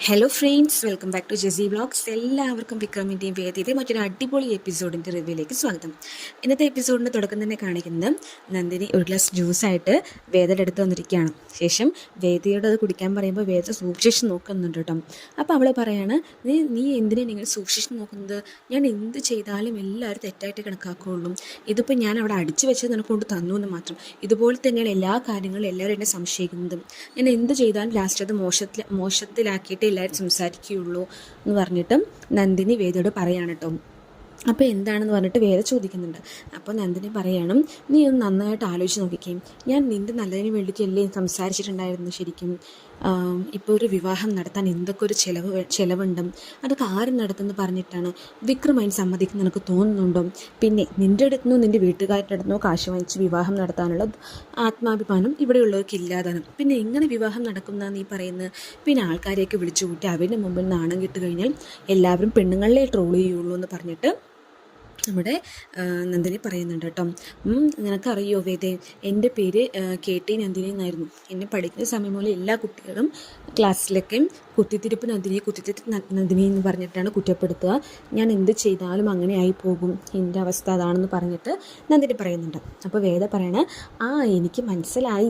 Hello friends, welcome back to JC vlogs. എല്ലാവർക്കും വിക്രമിൻ്റെയും വേദിയുടെയും മറ്റൊരു അടിപൊളി എപ്പിസോഡിൻ്റെ റിവ്യൂയിലേക്ക് സ്വാഗതം. ഇന്നത്തെ എപ്പിസോഡിൻ്റെ തുടക്കം തന്നെ കാണിക്കുന്നത് നന്ദിനി ഒരു ഗ്ലാസ് ജ്യൂസായിട്ട് വേദയുടെ അടുത്ത് വന്നിരിക്കുകയാണ്. ശേഷം വേദിയോട് അത് കുടിക്കാൻ പറയുമ്പോൾ വേദ സൂക്ഷിച്ച് നോക്കുന്നുണ്ട് കേട്ടോ. അപ്പോൾ അവൾ പറയാണ്, നീ എന്തിനാണ് നിങ്ങൾ സൂക്ഷിച്ച് നോക്കുന്നത്? ഞാൻ എന്ത് ചെയ്താലും എല്ലാവരും തെറ്റായിട്ട് കണക്കാക്കുകയുള്ളൂ. ഇതിപ്പോൾ ഞാൻ അവിടെ അടിച്ചു വെച്ചത് നിനക്ക് കൊണ്ട് തന്നു എന്ന് മാത്രം. ഇതുപോലെ തന്നെയാണ് എല്ലാ കാര്യങ്ങളും എല്ലാവരും എന്നെ സംശയിക്കുന്നതും. ഞാൻ എന്ത് ചെയ്താലും ലാസ്റ്റ് അത് മോശത്തിലാക്കിയിട്ട് എല്ലാവരും സംസാരിക്കുകയുള്ളൂ എന്ന് പറഞ്ഞിട്ടും നന്ദിനി വേദയോട് പറയാണ് കേട്ടോ. അപ്പോൾ എന്താണെന്ന് പറഞ്ഞിട്ട് വേദ ചോദിക്കുന്നുണ്ട്. അപ്പോൾ നന്ദിനി പറയണം, നീ ഒന്ന് നന്നായിട്ട് ആലോചിച്ച് നോക്കിക്കുകയും, ഞാൻ നിൻ്റെ നല്ലതിന് വേണ്ടിയിട്ടല്ലേ സംസാരിച്ചിട്ടുണ്ടായിരുന്നു. ശരിക്കും ഇപ്പോൾ ഒരു വിവാഹം നടത്താൻ എന്തൊക്കെ ഒരു ചിലവുണ്ട്, അതൊക്കെ ആരും നടത്തുമെന്ന് പറഞ്ഞിട്ടാണ് വിക്രം അതിന് സമ്മതിക്കുന്ന നിനക്ക് തോന്നുന്നുണ്ടോ? പിന്നെ നിൻ്റെ അടുത്തുനിന്നോ നിൻ്റെ വീട്ടുകാരുടെ അടുത്തുനിന്നോ കാശ് വാങ്ങിച്ച് വിവാഹം നടത്താനുള്ള ആത്മാഭിമാനം ഇവിടെയുള്ളവർക്ക് ഇല്ലാതാണ്. പിന്നെ എങ്ങനെ വിവാഹം നടക്കുന്നതാണ് നീ പറയുന്നത്? പിന്നെ ആൾക്കാരെയൊക്കെ വിളിച്ചു കൂട്ടി അവരുടെ മുമ്പിൽ നാണം കിട്ടു കഴിഞ്ഞാൽ എല്ലാവരും പെണ്ണുങ്ങളെ ട്രോൾ ചെയ്യുള്ളൂ എന്ന് പറഞ്ഞിട്ട് നമ്മുടെ നന്ദിനി പറയുന്നുണ്ട് കേട്ടോ. നിനക്കറിയോ വേദേ, എൻ്റെ പേര് KT നന്ദിനി എന്നായിരുന്നു. എന്നെ പഠിക്കുന്ന സമയം പോലെ എല്ലാ കുട്ടികളും ക്ലാസ്സിലൊക്കെ കുത്തിത്തിരിപ്പ് നന്ദിനി എന്ന് പറഞ്ഞിട്ടാണ് കുറ്റപ്പെടുത്തുക. ഞാൻ എന്ത് ചെയ്താലും അങ്ങനെ ആയി പോകും, എൻ്റെ അവസ്ഥ അതാണെന്ന് പറഞ്ഞിട്ട് നന്ദിനി പറയുന്നുണ്ട്. അപ്പോൾ വേദ പറയണ, എനിക്ക് മനസ്സിലായി,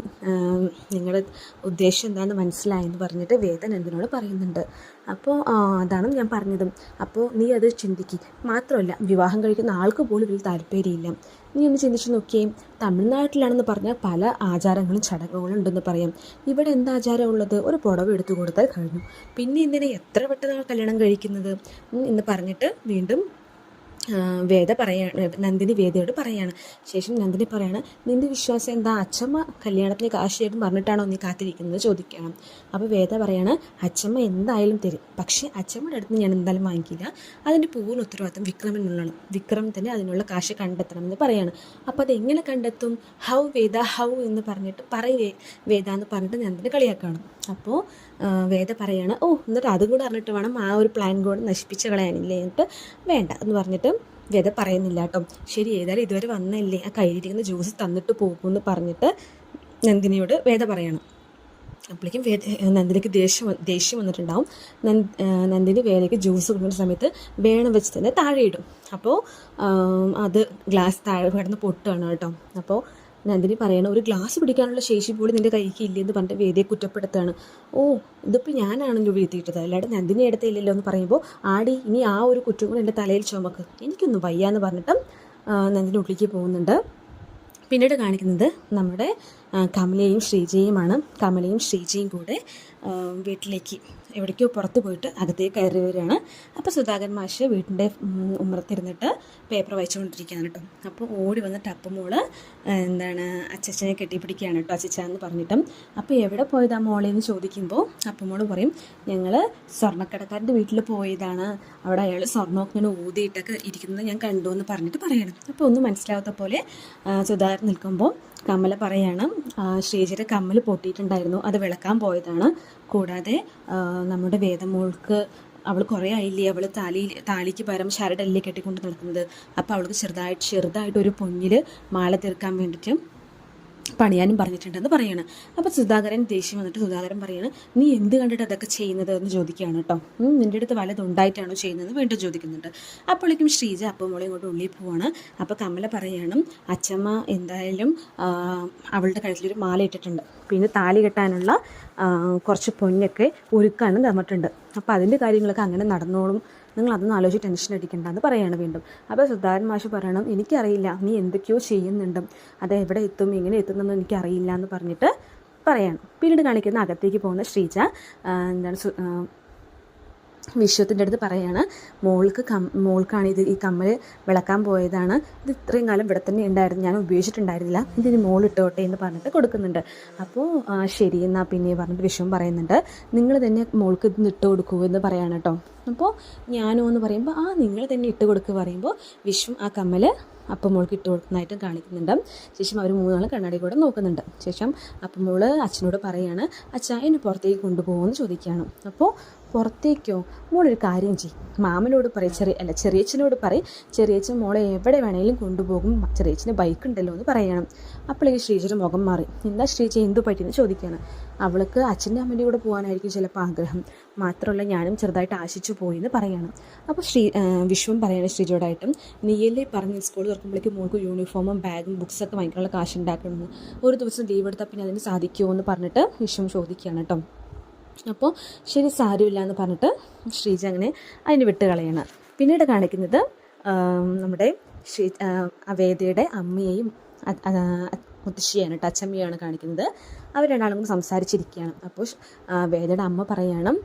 നിങ്ങളുടെ ഉദ്ദേശം എന്താണെന്ന് മനസ്സിലായി എന്ന് പറഞ്ഞിട്ട് വേദ നന്ദിനോട് പറയുന്നുണ്ട്. അപ്പോൾ അതാണ് ഞാൻ പറഞ്ഞതും. അപ്പോൾ നീ അത് ചിന്തിക്കുക. മാത്രമല്ല, വിവാഹം കഴിക്കുന്ന ആൾക്ക് പോലും ഇതിൽ താല്പര്യമില്ല. നീ ഒന്ന് ചിന്തിച്ച് നോക്കിയേ, തമിഴ്നാട്ടിലാണെന്ന് പറഞ്ഞാൽ പല ആചാരങ്ങളും ചടങ്ങുകളും ഉണ്ടെന്ന് പറയാം. ഇവിടെ എന്താ ആചാരം ഉള്ളത്? ഒരു പുടവ എടുത്തു കൊടുത്താൽ കഴിഞ്ഞു. പിന്നെ എന്തിനാ എത്ര പെട്ടെന്നാണ് കല്യാണം കഴിക്കുന്നത് എന്ന് പറഞ്ഞിട്ട് വീണ്ടും നന്ദിനി വേദയോട് പറയാണ്. ശേഷം നന്ദിനി പറയാണ്, നിൻ്റെ വിശ്വാസം എന്താ? അച്ഛമ്മ കല്യാണത്തിന് കാശ് തരും പറഞ്ഞിട്ടാണോ നീ കാത്തിരിക്കുന്നത് ചോദിക്കണം. അപ്പോൾ വേദ പറയാണ്, അച്ഛമ്മ എന്തായാലും തരും, പക്ഷേ അച്ഛമ്മയുടെ അടുത്ത് ഞാൻ എന്തായാലും വാങ്ങിക്കില്ല. അതിൻ്റെ പൂർണ്ണ ഉത്തരവാദിത്വം വിക്രമിനുള്ളതാണ്. വിക്രം തന്നെ അതിനുള്ള കാശ് കണ്ടെത്തണം എന്ന് പറയാണ്. അപ്പോൾ അതെങ്ങനെ കണ്ടെത്തും? ഹൗ വേദ, ഹൗ എന്ന് പറഞ്ഞിട്ട് വേദ എന്ന് പറഞ്ഞിട്ട് നന്ദിനി കളിയാക്കണം. അപ്പോൾ വേദ പറയാണ്, എന്നിട്ട് അതും കൂടെ അറിഞ്ഞിട്ട് വേണം ആ ഒരു പ്ലാൻ കൂടെ നശിപ്പിച്ച് കളയാനില്ലേ, എന്നിട്ട് വേണ്ട എന്ന് പറഞ്ഞിട്ട് വേദ പറയുന്നില്ല കേട്ടോ. ശരി, ഏതായാലും ഇതുവരെ വന്നല്ലേ, ആ കയ്യിലിരിക്കുന്ന ജ്യൂസ് തന്നിട്ട് പോകുമെന്ന് പറഞ്ഞിട്ട് നന്ദിനിയോട് വേദ പറയണം. അപ്പോഴേക്കും നന്ദിനിക്ക് ദേഷ്യം വന്നിട്ടുണ്ടാവും. നന്ദിനി വേദയ്ക്ക് ജ്യൂസ് കൊടുക്കുന്ന സമയത്ത് വേണം വെച്ച് തന്നെ താഴെ ഇടും. അപ്പോൾ അത് ഗ്ലാസ് താഴെ കിടന്ന് പൊട്ടുകയാണ് കേട്ടോ. അപ്പോൾ നന്ദിനി പറയണം, ഒരു ഗ്ലാസ് പിടിക്കാനുള്ള ശേഷി പോലും നിൻ്റെ കൈക്ക് ഇല്ലെന്ന് പറഞ്ഞിട്ട് വേദിയെ കുറ്റപ്പെടുത്തുകയാണ്. ഇതിപ്പോൾ ഞാനാണല്ലോ വീഴ്ത്തിയിട്ടത്, അല്ലാണ്ട് നന്ദിനി എടുത്തില്ലല്ലോ എന്ന് പറയുമ്പോൾ, ഇനി ആ ഒരു കുറ്റം കൂടെ എൻ്റെ തലയിൽ ചുമക്ക്, എനിക്കൊന്നും വയ്യാന്ന് പറഞ്ഞിട്ടും നന്ദിനി ഉള്ളിലേക്ക് പോകുന്നുണ്ട്. പിന്നീട് കാണിക്കുന്നത് നമ്മുടെ കമലയും ശ്രീജയുമാണ്. കമലയും ശ്രീജയും കൂടെ വീട്ടിലേക്ക് എവിടേക്കോ പുറത്ത് പോയിട്ട് അകത്തേക്ക് കയറി വരികയാണ്. അപ്പോൾ സുധാകരൻ മാഷ് വീട്ടിൻ്റെ ഉമ്മറത്തിരുന്നിട്ട് പേപ്പർ വായിച്ചുകൊണ്ടിരിക്കുകയാണ് കേട്ടോ. അപ്പോൾ ഓടി വന്നിട്ട് അപ്പമോള് അച്ചച്ചനെ കെട്ടിപ്പിടിക്കുകയാണ് കേട്ടോ, അച്ചച്ച എന്ന് പറഞ്ഞിട്ടും. അപ്പോൾ എവിടെ പോയതാ മോളെ എന്ന് ചോദിക്കുമ്പോൾ അപ്പമോള് പറയും, ഞങ്ങൾ സ്വർണ്ണക്കടക്കാരൻ്റെ വീട്ടിൽ പോയതാണ്, അവിടെ അയാൾ സ്വർണ്ണമൊക്കെ ഇങ്ങനെ ഊതിയിട്ടൊക്കെ ഇരിക്കുന്നത് ഞാൻ കണ്ടു എന്ന് പറഞ്ഞിട്ട് പറയണം. അപ്പോൾ ഒന്നും മനസ്സിലാവാത്ത പോലെ സുധാകരൻ നിൽക്കുമ്പോൾ കമല പറയാണ്, ശ്രീജയുടെ കമ്മൽ പൊട്ടിയിട്ടുണ്ടായിരുന്നു, അത് വിളക്കാൻ പോയതാണ്. കൂടാതെ നമ്മുടെ വേദമോൾക്ക് അവൾ കുറേ ആയില്ലേ അവൾ താലിക്ക് പകരം ശരടല്ലേ കെട്ടിക്കൊണ്ട് നടക്കുന്നത്. അപ്പോൾ അവൾക്ക് ചെറുതായിട്ട് ഒരു പൊന്നിൽ മാല തീർക്കാൻ വേണ്ടിയിട്ട് പണിയാനും പറഞ്ഞിട്ടുണ്ടെന്ന് പറയാണ്. അപ്പോൾ സുധാകരൻ ദേഷ്യം വന്നിട്ട് സുധാകരൻ പറയാണ്, നീ എന്ത് കണ്ടിട്ട് അതൊക്കെ ചെയ്യുന്നത് എന്ന് ചോദിക്കുകയാണ് കേട്ടോ. നിൻ്റെ അടുത്ത് വല്ലതുണ്ടായിട്ടാണോ ചെയ്യുന്നതെന്ന് വീണ്ടും ചോദിക്കുന്നുണ്ട്. അപ്പോഴേക്കും ശ്രീജ അപ്പമോളെ ഇങ്ങോട്ട് ഉള്ളിൽ പോവാണ്. അപ്പോൾ കമല പറയണം, അച്ചമ്മ എന്തായാലും അവളുടെ കഴുത്തിലൊരു മാല ഇട്ടിട്ടുണ്ട്, പിന്നെ താലി കെട്ടാനുള്ള കുറച്ച് പൊന്നൊക്കെ ഒരുക്കാനും തന്നിട്ടുണ്ട്. അപ്പോൾ അതിൻ്റെ കാര്യങ്ങളൊക്കെ അങ്ങനെ നടന്നോളും, നിങ്ങൾ അതൊന്നും ആലോചിച്ച് ടെൻഷൻ അടിക്കണ്ടെന്ന് പറയാണ് വീണ്ടും. അപ്പോൾ സുധാകരൻ മാഷ് പറയണം, എനിക്കറിയില്ല, നീ എന്തൊക്കെയോ ചെയ്യുന്നുണ്ട്, അത് എവിടെ എത്തും എങ്ങനെ എത്തുന്നതെന്ന് എനിക്കറിയില്ല എന്ന് പറഞ്ഞിട്ട് പറയണം. പിന്നീട് കാണിക്കുന്ന അകത്തേക്ക് പോകുന്ന ശ്രീജ വിശ്വത്തിൻ്റെ അടുത്ത് പറയാണ്, മോൾക്കാണ് ഈ കമ്മൽ വിളക്കാൻ പോയതാണ്, ഇത് ഇത്രയും കാലം ഇവിടെ തന്നെ ഉണ്ടായിരുന്നു, ഞാൻ ഉപയോഗിച്ചിട്ടുണ്ടായിരുന്നില്ല, ഇതിന് മോളിട്ടോട്ടെ എന്ന് പറഞ്ഞിട്ട് കൊടുക്കുന്നുണ്ട്. അപ്പോൾ ശരി എന്നാൽ പിന്നെ പറഞ്ഞിട്ട് വിശ്വം പറയുന്നുണ്ട്, നിങ്ങൾ തന്നെ മോൾക്ക് ഇത് ഇട്ട് കൊടുക്കൂ എന്ന് പറയാണ് കേട്ടോ. അപ്പോൾ ഞാനോ എന്ന് പറയുമ്പോൾ നിങ്ങൾ തന്നെ ഇട്ട് കൊടുക്കുക പറയുമ്പോൾ വിശ്വം ആ കമ്മൽ അപ്പമോൾക്ക് ഇട്ട് കൊടുക്കുന്നതായിട്ടും കാണിക്കുന്നുണ്ട്. ശേഷം അവർ മൂന്നാൾ കണ്ണാടി കൂടെ നോക്കുന്നുണ്ട്. ശേഷം അപ്പമോള് അച്ഛനോട് പറയാണ്, അച്ഛാ എന്നെ പുറത്തേക്ക് കൊണ്ടുപോകുമെന്ന് ചോദിക്കുകയാണ്. അപ്പോൾ പുറത്തേക്കോ? മോളൊരു കാര്യം ചെയ്യും, മാമനോട് ചെറിയച്ഛനോട് ചെറിയച്ഛൻ മോളെ എവിടെ വേണമെങ്കിലും കൊണ്ടുപോകും, ചെറിയച്ഛന് ബൈക്ക് ഉണ്ടല്ലോ എന്ന് പറയണം. അപ്പോഴേക്ക് ശ്രീജയുടെ മുഖം മാറി. എന്താ ശ്രീജ, എന്തു പറ്റിയെന്ന് ചോദിക്കുകയാണ്. അവൾക്ക് അച്ഛൻ്റെ അമ്മൻ്റെ കൂടെ പോകാനായിരിക്കും ചിലപ്പോൾ ആഗ്രഹം. മാത്രമല്ല ഞാനും ചെറുതായിട്ട് ആശിച്ചു പോയി എന്ന് പറയണം. അപ്പോൾ വിശ്വം പറയാണ് ശ്രീജയോടായിട്ടും, നീയല്ലേ പറഞ്ഞ് സ്കൂൾ തുറക്കുമ്പോഴേക്കും മോൾക്ക് യൂണിഫോമും ബാഗും ബുക്സൊക്കെ വാങ്ങിക്കാനുള്ള കാശ് ഉണ്ടാക്കണമെന്ന്, ഒരു ദിവസം ലീവ് എടുത്താൽ പിന്നെ അതിന് സാധിക്കുമോ എന്ന് പറഞ്ഞിട്ട് വിശ്വം ചോദിക്കുകയാണ് കേട്ടോ. അപ്പോൾ ശരി സാരമില്ല എന്ന് പറഞ്ഞിട്ട് ശ്രീജ അങ്ങനെ അതിന് വിട്ട് കളയാണ്. പിന്നീട് കാണിക്കുന്നത് നമ്മുടെ വേദയുടെ അമ്മയെയും മുത്തശ്ശിയാണ് കേട്ടോ, അച്ചമ്മയാണ് കാണിക്കുന്നത്. അവർ രണ്ടാളും കൂടി സംസാരിച്ചിരിക്കുകയാണ്. അപ്പോൾ വേദയുടെ അമ്മ പറയണം,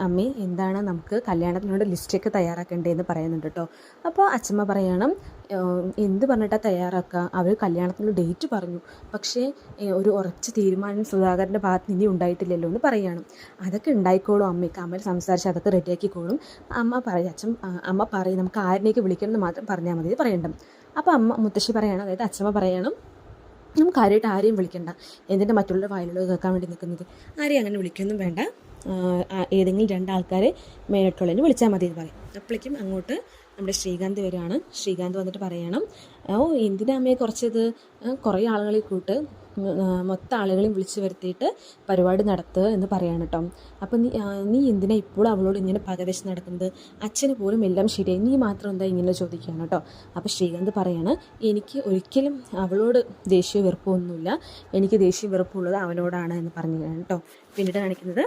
അമ്മേ എന്താണ് നമുക്ക് കല്യാണത്തിനോട് ലിസ്റ്റൊക്കെ തയ്യാറാക്കേണ്ടതെന്ന് പറയുന്നുണ്ട് കേട്ടോ. അപ്പോൾ അച്ചമ്മ പറയണം, എന്ത് പറഞ്ഞിട്ടാണ് തയ്യാറാക്കുക, അവർ കല്യാണത്തിന് ഡേറ്റ് പറഞ്ഞു, പക്ഷേ ഒരു ഉറച്ച തീരുമാനം സുധാകരൻ്റെ ഭാഗത്ത് ഇനി ഉണ്ടായിട്ടില്ലല്ലോ എന്ന് പറയുകയാണ്. അതൊക്കെ ഉണ്ടായിക്കോളും അമ്മയ്ക്ക്, അമ്മ സംസാരിച്ച് അതൊക്കെ റെഡിയാക്കിക്കോളും. അമ്മ പറയും നമുക്ക് ആരിനെയൊക്കെ വിളിക്കണം എന്ന് മാത്രം പറഞ്ഞാൽ മതി പറയണ്ട. അപ്പോൾ മുത്തശ്ശി പറയണം, അതായത് അച്ചമ്മ പറയണം, നമുക്ക് ആരെയും വിളിക്കണ്ട, എന്തിൻ്റെ മറ്റുള്ള വായിലുള്ളത് കേൾക്കാൻ വേണ്ടി നിൽക്കുന്നത്, ആരെയും അങ്ങനെ വിളിക്കൊന്നും വേണ്ട, ഏതെങ്കിലും രണ്ടാൾക്കാരെ മേലോട്ടുള്ളതിന് വിളിച്ചാൽ മതി എന്ന് പറയും. അപ്പോഴേക്കും അങ്ങോട്ട് നമ്മുടെ ശ്രീകാന്ത് വരികയാണ്. ശ്രീകാന്ത് വന്നിട്ട് പറയണം, എന്തിനാ അമ്മയെ കുറച്ചത്, കുറേ ആളുകളെ കൂട്ട് മൊത്തം ആളുകളെയും വിളിച്ചു വരുത്തിയിട്ട് പരിപാടി നടത്തുക എന്ന് പറയാണ് കേട്ടോ. അപ്പം നീ എന്തിനാ ഇപ്പോഴും അവളോട് ഇങ്ങനെ പകവെച്ച് നടക്കുന്നത്, അച്ഛന് പോലും എല്ലാം ശരിയായി, നീ മാത്രം എന്താ ഇങ്ങനെ ചോദിക്കുകയാണ് കേട്ടോ. അപ്പോൾ ശ്രീകാന്ത് പറയാണ്, എനിക്ക് ഒരിക്കലും അവളോട് ദേഷ്യ വെറുപ്പൊന്നുമില്ല, എനിക്ക് ദേഷ്യ വെറുപ്പുള്ളത് അവനോടാണ് എന്ന് പറഞ്ഞു കേട്ടോ. പിന്നീട് കാണിക്കുന്നത്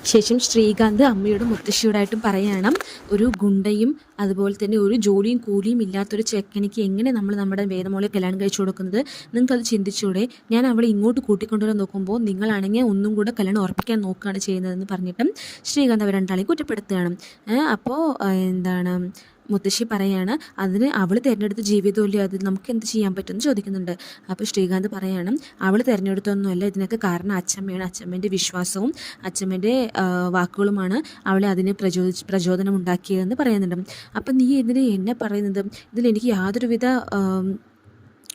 ശേഷം ശ്രീകാന്ത് അമ്മയോടും മുത്തശ്ശിയോടായിട്ടും പറയണം, ഒരു ഗുണ്ടയും അതുപോലെ തന്നെ ഒരു ജോലിയും കൂലിയും ഇല്ലാത്തൊരു ചെക്കനിക്ക് എങ്ങനെ നമ്മൾ നമ്മുടെ വേദമോളെ കല്യാണം കഴിച്ചു കൊടുക്കുന്നത്, നിങ്ങൾക്കത് ചിന്തിച്ചൂടെ, ഞാൻ അവളെ ഇങ്ങോട്ട് കൂട്ടിക്കൊണ്ടുവരാൻ നോക്കുമ്പോൾ നിങ്ങളാണെങ്കിൽ ഒന്നും കൂടെ കല്യാണം ഉറപ്പിക്കാൻ നോക്കുകയാണ് ചെയ്യുന്നതെന്ന് പറഞ്ഞിട്ടും ശ്രീകാന്ത് അവർ രണ്ടാളെയും കുറ്റപ്പെടുത്തുകയാണ്. അപ്പോൾ മുത്തശ്ശി പറയാണ്, അതിന് അവൾ തിരഞ്ഞെടുത്ത ജീവിതമല്ലേ, അത് നമുക്ക് എന്ത് ചെയ്യാൻ പറ്റുമെന്ന് ചോദിക്കുന്നുണ്ട്. അപ്പോൾ ശ്രീകാന്ത് പറയാണ്, അവൾ തിരഞ്ഞെടുത്തൊന്നുമല്ല, ഇതിനൊക്കെ കാരണം അച്ഛമ്മയാണ്, അച്ഛമ്മേൻ്റെ വിശ്വാസവും അച്ഛമ്മേൻ്റെ വാക്കുകളുമാണ് അവളെ അതിന് പ്രചോദനം ഉണ്ടാക്കിയതെന്ന് പറയുന്നുണ്ട്. അപ്പം നീ ഇതിന് എന്നെ പറയുന്നത്, ഇതിലെനിക്ക് യാതൊരുവിധ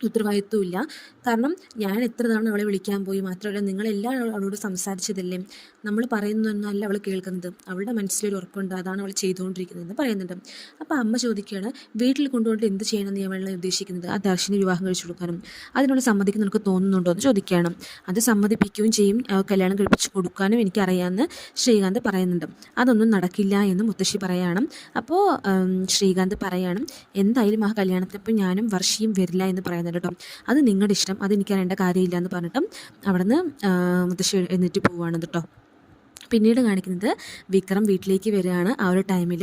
ഉത്തരവാദിത്വമില്ല, കാരണം ഞാൻ എത്ര തവണ അവളെ വിളിക്കാൻ പോയി, മാത്രമല്ല നിങ്ങളെല്ലാം അവളോട് സംസാരിച്ചതല്ലേ, നമ്മൾ പറയുന്നതൊന്നുമല്ല അവൾ കേൾക്കുന്നത്, അവളുടെ മനസ്സിലൊരു ഉറപ്പുണ്ട്, അതാണ് അവൾ ചെയ്തുകൊണ്ടിരിക്കുന്നതെന്ന് പറയുന്നുണ്ട്. അപ്പോൾ അമ്മ ചോദിക്കുകയാണ്, വീട്ടിൽ കൊണ്ടുപോയിട്ട് എന്ത് ചെയ്യണം നീ അവളെ ഉദ്ദേശിക്കുന്നത്, ആ ദർശന വിവാഹം കഴിച്ചു കൊടുക്കാനും അതിനുള്ള സമ്മതിക്കുന്ന നിനക്ക് തോന്നുന്നുണ്ടോ എന്ന് ചോദിക്കുകയാണ്. അത് സമ്മതിപ്പിക്കുകയും ചെയ്യും, കല്യാണം കഴിപ്പിച്ച് കൊടുക്കാനും എനിക്കറിയാമെന്ന് ശ്രീകാന്ത് പറയുന്നുണ്ട്. അതൊന്നും നടക്കില്ല എന്ന് മുത്തശ്ശി പറയണം. അപ്പോൾ ശ്രീകാന്ത് പറയണം, എന്തായാലും ആ കല്യാണത്തിനപ്പോൾ ഞാനും വർഷയും വരില്ല എന്ന് പറയുന്നുണ്ട് കേട്ടോ, അത് നിങ്ങളുടെ ഇഷ്ടം, അതെനിക്കറിയേണ്ട കാര്യമില്ല എന്ന് പറഞ്ഞിട്ടും അവിടെ നിന്ന് മുത്തശ്ശി എന്നിട്ട് പോവുകയാണ് കേട്ടോ. പിന്നീട് കാണിക്കുന്നത് വിക്രം വീട്ടിലേക്ക് വരികയാണ്. ആ ഒരു ടൈമിൽ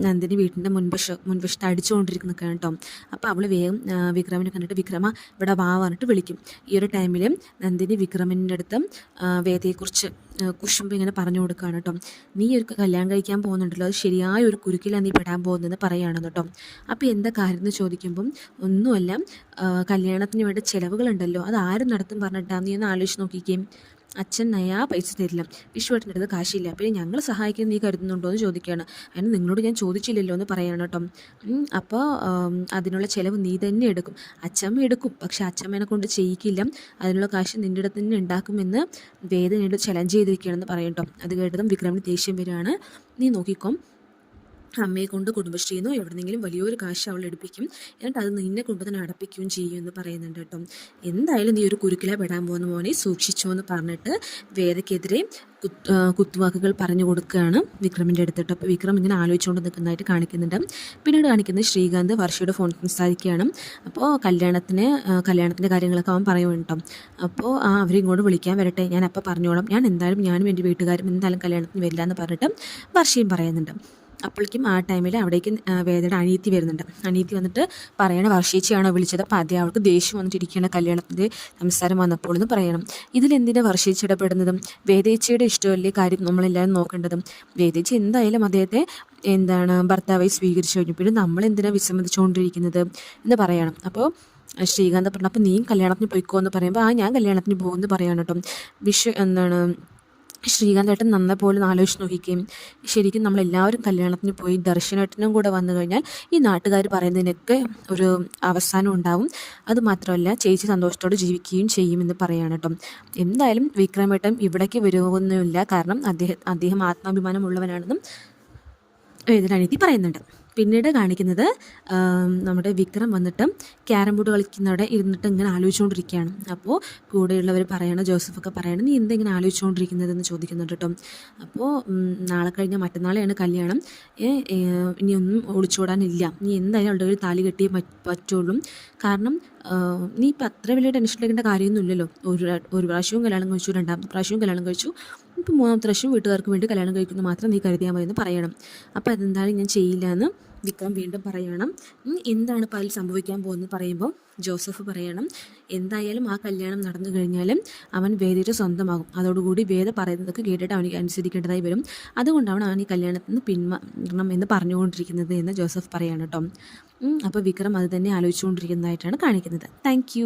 നന്ദിനി വീട്ടിൻ്റെ മുൻവശത്ത് അടിച്ചുകൊണ്ടിരിക്കുന്നൊക്കെയാണ് കേട്ടോ. അപ്പോൾ അവൾ വേഗം വിക്രമിനെ കണ്ടിട്ട്, വിക്രമ ഇവിടെ വാ പറഞ്ഞിട്ട് വിളിക്കും. ഈ ഒരു ടൈമിൽ നന്ദിനി വിക്രമിൻ്റെ അടുത്ത് വേദയെക്കുറിച്ച് കുശുമ്പ് ഇങ്ങനെ പറഞ്ഞു കൊടുക്കുകയാണ് കേട്ടോ. നീ ഒരു കല്യാണം കഴിക്കാൻ പോകുന്നുണ്ടല്ലോ, അത് ശരിയായ ഒരു കുരുക്കിലാണ് നീ പെടാൻ പോകുന്നതെന്ന് പറയുകയാണ് കേട്ടോ. അപ്പോൾ എന്താ കാര്യം എന്ന് ചോദിക്കുമ്പം, ഒന്നുമല്ല, കല്യാണത്തിന് വേണ്ട ചിലവുകളുണ്ടല്ലോ, അത് ആരും നടത്തും പറഞ്ഞിട്ടാണ്, നീ ഒന്ന് ആലോചിച്ച് നോക്കിക്കുകയും, അച്ഛൻ നയാ പൈസ തരില്ല, വിശ്വട്ടിൻ്റെ അടുത്ത് കാശില്ല, പിന്നെ ഞങ്ങൾ സഹായിക്കാൻ നീ കരുതുന്നുണ്ടോ എന്ന് ചോദിക്കുകയാണ്. അതിന് നിങ്ങളോട് ഞാൻ ചോദിച്ചില്ലല്ലോ എന്ന് പറയണം കേട്ടോ. അപ്പോൾ അതിനുള്ള ചിലവ് നീ തന്നെ എടുക്കും, അച്ഛമ്മ എടുക്കും, പക്ഷെ അച്ഛമ്മേനെ കൊണ്ട് ചെയ്യിക്കില്ല, അതിനുള്ള കാശ് നിൻ്റെ അടുത്ത് തന്നെ ഉണ്ടാക്കുമെന്ന് വേദനയോട് ചലഞ്ച് ചെയ്തിരിക്കുകയാണെന്ന് പറയും കേട്ടോ. അത് കേട്ടതും വിക്രമിന് ദേഷ്യം വരികയാണ്. നീ നോക്കിക്കോ, അമ്മയെ കൊണ്ട് കുടുംബശ്രീന്നോ എവിടെന്നെങ്കിലും വലിയൊരു കാശ് അവൾ എടുപ്പിക്കും, എന്നിട്ട് അത് നിന്നെ കൊണ്ട് തന്നെ അടപ്പിക്കുകയും ചെയ്യും എന്ന് പറയുന്നുണ്ട് കേട്ടോ. എന്തായാലും നീ ഒരു കുരുക്കില പെടാൻ പോകുന്ന മോനെ സൂക്ഷിച്ചോ എന്ന് പറഞ്ഞിട്ട് വേദയ്ക്കെതിരെ കുത്തുവാക്കുകൾ പറഞ്ഞു കൊടുക്കുകയാണ് വിക്രമിൻ്റെ അടുത്തിട്ട്. അപ്പോൾ വിക്രം ഇങ്ങനെ ആലോചിച്ചുകൊണ്ട് നിൽക്കുന്നതായിട്ട് കാണിക്കുന്നുണ്ട്. പിന്നീട് കാണിക്കുന്നത് ശ്രീകാന്ത് വർഷയുടെ ഫോൺ സംസാരിക്കുകയാണ്. അപ്പോൾ കല്യാണത്തിൻ്റെ കാര്യങ്ങളൊക്കെ അവൻ പറയുന്നു കേട്ടോ. അപ്പോൾ അവരിങ്ങോട്ട് വിളിക്കാൻ വരട്ടെ, ഞാൻ അപ്പോൾ പറഞ്ഞോളാം, ഞാനും എൻ്റെ വീട്ടുകാരും എന്തായാലും കല്യാണത്തിന് വരില്ല എന്ന് പറഞ്ഞിട്ട് വർഷയും പറയുന്നുണ്ട്. അപ്പോഴേക്കും ആ ടൈമിൽ അവിടേക്ക് വേദയുടെ അനിയത്തി വരുന്നുണ്ട്. അനിയത്തി വന്നിട്ട് പറയണ, വർഷേച്ചിയാണോ വിളിച്ചത്, അപ്പോൾ അതേ, അവൾക്ക് ദേഷ്യം വന്നിട്ടിരിക്കുകയാണ് കല്യാണത്തിൻ്റെ സംസാരം വന്നപ്പോൾ എന്ന് പറയണം. ഇതിലെന്തിനാണ് വർഷേച്ചി ഇടപെടുന്നതും, വേദേച്ചിയുടെ ഇഷ്ടമല്ലേ കാര്യം നമ്മളെല്ലാവരും നോക്കേണ്ടതും, വേദേച്ചി എന്തായാലും അദ്ദേഹത്തെ ഭർത്താവായി സ്വീകരിച്ചു കഴിഞ്ഞു, പിന്നെ നമ്മളെന്തിനാണ് വിസമ്മതിച്ചുകൊണ്ടിരിക്കുന്നത് എന്ന് പറയണം. അപ്പോൾ ശ്രീകാന്ത് പറഞ്ഞു, അപ്പോൾ നീ കല്യാണത്തിന് പോയിക്കോ എന്ന് പറയുമ്പോൾ, ഞാൻ കല്യാണത്തിന് പോകുമെന്ന് പറയണം കേട്ടോ. ശ്രീകാന്തേട്ടൻ നന്നപോലെ ആലോചിച്ച് നോക്കിക്കുകയും, ശരിക്കും നമ്മളെല്ലാവരും കല്യാണത്തിന് പോയി ദർശനേട്ടനും കൂടെ വന്നു കഴിഞ്ഞാൽ ഈ നാട്ടുകാർ പറയുന്നതിനൊക്കെ ഒരു അവസാനം ഉണ്ടാവും, അതുമാത്രമല്ല ചേച്ചി സന്തോഷത്തോടെ ജീവിക്കുകയും ചെയ്യുമെന്ന് പറയാണ് കേട്ടോ. എന്തായാലും വിക്രമേട്ടൻ ഇവിടേക്ക് വരുമൊന്നുമില്ല, കാരണം അദ്ദേഹം ആത്മാഭിമാനമുള്ളവനാണെന്നും വേദനാനിധി പറയുന്നുണ്ട്. പിന്നീട് കാണിക്കുന്നത് നമ്മുടെ വിക്രം വന്നിട്ട് ക്യാരം ബോർഡ് കളിക്കുന്നവിടെ ഇരുന്നിട്ട് ഇങ്ങനെ ആലോചിച്ചുകൊണ്ടിരിക്കുകയാണ്. അപ്പോൾ കൂടെയുള്ളവർ പറയണം, ജോസഫൊക്കെ പറയണം, നീ എന്താ ഇങ്ങനെ ആലോചിച്ചുകൊണ്ടിരിക്കുന്നതെന്ന് ചോദിക്കുന്നുണ്ട് കേട്ടോ. അപ്പോൾ നാളെ കഴിഞ്ഞ മറ്റന്നാളെയാണ് കല്യാണം, ഇനി ഒന്നും ഒളിച്ചോടാനില്ല, നീ എന്തായാലും അവളുടെ ഒരു താലി കെട്ടിയേ പറ്റുള്ളൂ. കാരണം നീ ഇപ്പം അത്ര വലിയ ടെൻഷൻ എടുക്കേണ്ട കാര്യമൊന്നുമില്ലല്ലോ. ഒരു പ്രാവശ്യവും കല്യാണം കഴിച്ചു, രണ്ടാമത്തെ പ്രാവശ്യവും കല്യാണം കഴിച്ചു, ഇപ്പം മൂന്നാമത്തെ പ്രാവശ്യം വീട്ടുകാർക്ക് വേണ്ടി കല്യാണം കഴിക്കുന്നത് മാത്രം നീ കരുതിയാൽ മതി എന്ന് പറയണം. അപ്പോൾ അതെന്തായാലും ഞാൻ ചെയ്യില്ല എന്ന് വിക്രം വീണ്ടും പറയണം. എന്താണ് ഇപ്പോൾ അതിൽ സംഭവിക്കാൻ പോകുന്നത് പറയുമ്പോൾ ജോസഫ് പറയണം, എന്തായാലും ആ കല്യാണം നടന്നു കഴിഞ്ഞാലും അവൻ വേദയുടെ സ്വന്തമാകും. അതോടുകൂടി വേദ പറയുന്നതൊക്കെ കേട്ടിട്ട് അവനിക്ക് അനുസരിക്കേണ്ടതായി വരും. അതുകൊണ്ടാണ് അവൻ ഈ കല്യാണത്തിൽ നിന്ന് പിന്മാറണം എന്ന് പറഞ്ഞുകൊണ്ടിരിക്കുന്നത് എന്ന് ജോസഫ് പറയാണ് കേട്ടോ. അപ്പോൾ വിക്രം അത് തന്നെ ആലോചിച്ചുകൊണ്ടിരിക്കുന്നതായിട്ടാണ് കാണിക്കുന്നത്. താങ്ക്